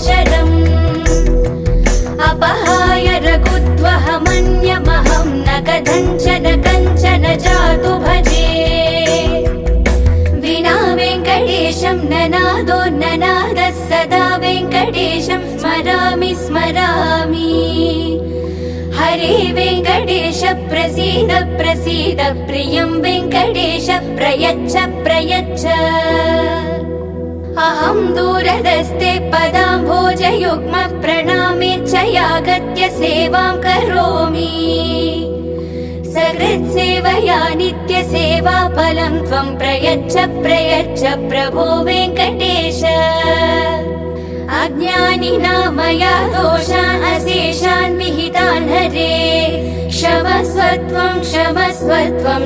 शरम् अपहाय रघुत्वहमन्यमहं न कथञ्चन कञ्चन जातु भजे विना वेङ्कटेशं ननादो ननादः सदा वेङ्कटेशं स्मरामि स्मरामि हरे वेङ्कटेश प्रसीद प्रसीद प्रियं वेङ्कटेश प्रयच्छ प्रयच्छ अहं दूरदस्ते पदाम्भोजयुग्म प्रणामेच्छयागत्य सेवां करोमि सकृत्सेवया नित्यसेवाफलं त्वं प्रयच्छ प्रयच्छ प्रभो वेङ्कटेश अज्ञानिना मया दोषान् अशेषान् विहितान् हरे क्षमस्व त्वं